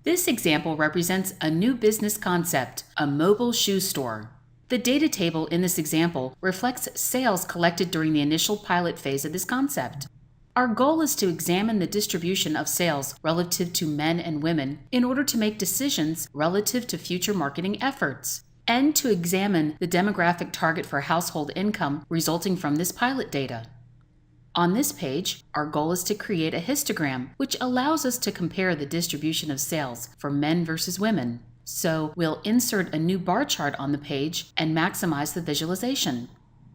This example represents a new business concept, a mobile shoe store. The data table in this example reflects sales collected during the initial pilot phase of this concept. Our goal is to examine the distribution of sales relative to men and women in order to make decisions relative to future marketing efforts, and to examine the demographic target for household income resulting from this pilot data. On this page, our goal is to create a histogram, which allows us to compare the distribution of sales for men versus women. So we'll insert a new bar chart on the page and maximize the visualization.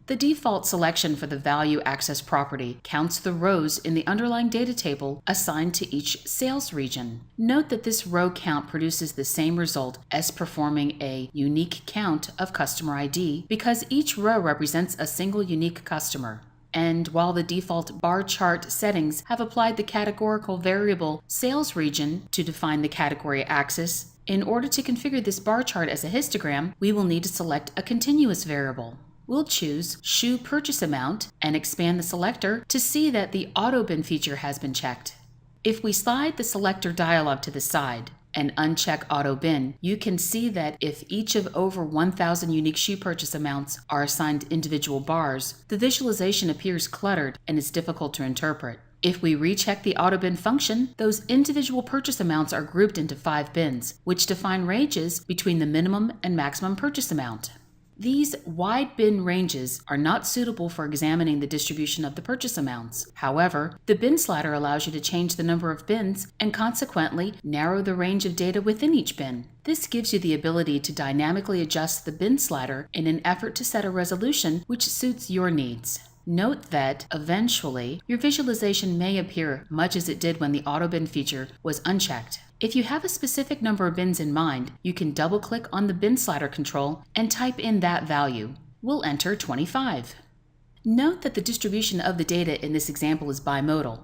The default selection for the value access property counts the rows in the underlying data table assigned to each sales region. Note that this row count produces the same result as performing a unique count of customer ID because each row represents a single unique customer. And while the default bar chart settings have applied the categorical variable sales region to define the category axis, in order to configure this bar chart as a histogram, we will need to select a continuous variable. We'll choose Shoe Purchase Amount and expand the selector to see that the Auto Bin feature has been checked. If we slide the selector dialog to the side and uncheck Auto Bin, you can see that if each of over 1,000 unique shoe purchase amounts are assigned individual bars, the visualization appears cluttered and is difficult to interpret. If we recheck the Auto Bin function, those individual purchase amounts are grouped into 5 bins, which define ranges between the minimum and maximum purchase amount. These wide bin ranges are not suitable for examining the distribution of the purchase amounts. However, the bin slider allows you to change the number of bins and consequently narrow the range of data within each bin. This gives you the ability to dynamically adjust the bin slider in an effort to set a resolution which suits your needs. Note that, eventually, your visualization may appear much as it did when the Auto Bin feature was unchecked. If you have a specific number of bins in mind, you can double-click on the bin slider control and type in that value. We'll enter 25. Note that the distribution of the data in this example is bimodal.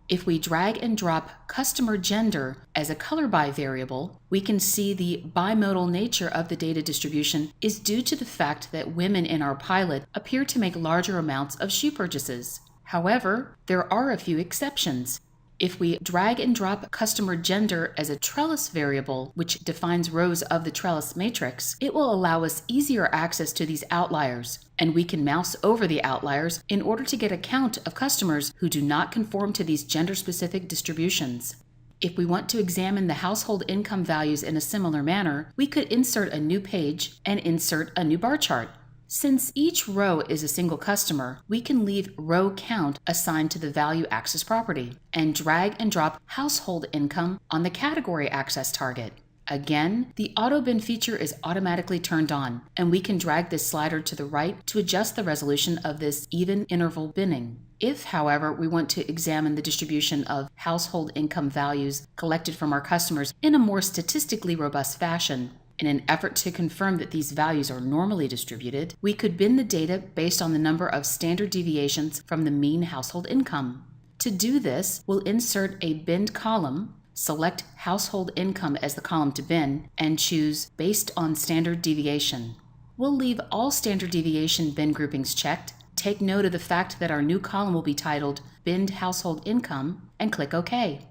If we drag and drop customer gender as a color by variable, we can see the bimodal nature of the data distribution is due to the fact that women in our pilot appear to make larger amounts of shoe purchases. However, there are a few exceptions. If we drag and drop customer gender as a trellis variable, which defines rows of the trellis matrix, it will allow us easier access to these outliers, and we can mouse over the outliers in order to get a count of customers who do not conform to these gender-specific distributions. If we want to examine the household income values in a similar manner, we could insert a new page and insert a new bar chart. Since each row is a single customer, we can leave row count assigned to the value access property and drag and drop household income on the category access target. Again, the Auto Bin feature is automatically turned on, and we can drag this slider to the right to adjust the resolution of this even interval binning. If, however, we want to examine the distribution of household income values collected from our customers in a more statistically robust fashion, in an effort to confirm that these values are normally distributed, we could bin the data based on the number of standard deviations from the mean household income. To do this, we'll insert a binned column, select household income as the column to bin, and choose based on standard deviation. We'll leave all standard deviation bin groupings checked, take note of the fact that our new column will be titled Binned Household Income, and click OK.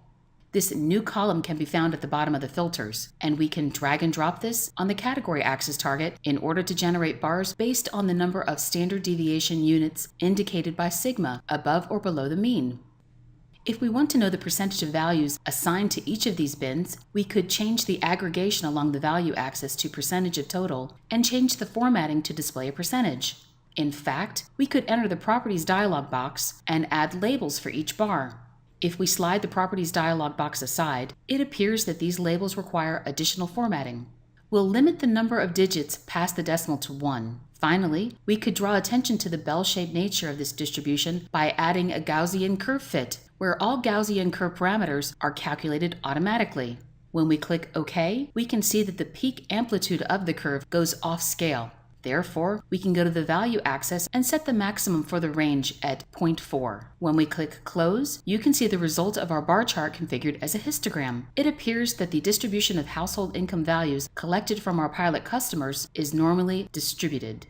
This new column can be found at the bottom of the filters, and we can drag and drop this on the category axis target in order to generate bars based on the number of standard deviation units indicated by sigma above or below the mean. If we want to know the percentage of values assigned to each of these bins, we could change the aggregation along the value axis to percentage of total and change the formatting to display a percentage. In fact, we could enter the Properties dialog box and add labels for each bar. If we slide the Properties dialog box aside, it appears that these labels require additional formatting. We'll limit the number of digits past the decimal to 1. Finally, we could draw attention to the bell-shaped nature of this distribution by adding a Gaussian curve fit, where all Gaussian curve parameters are calculated automatically. When we click OK, we can see that the peak amplitude of the curve goes off scale. Therefore, we can go to the value axis and set the maximum for the range at 0.4. When we click Close, you can see the result of our bar chart configured as a histogram. It appears that the distribution of household income values collected from our pilot customers is normally distributed.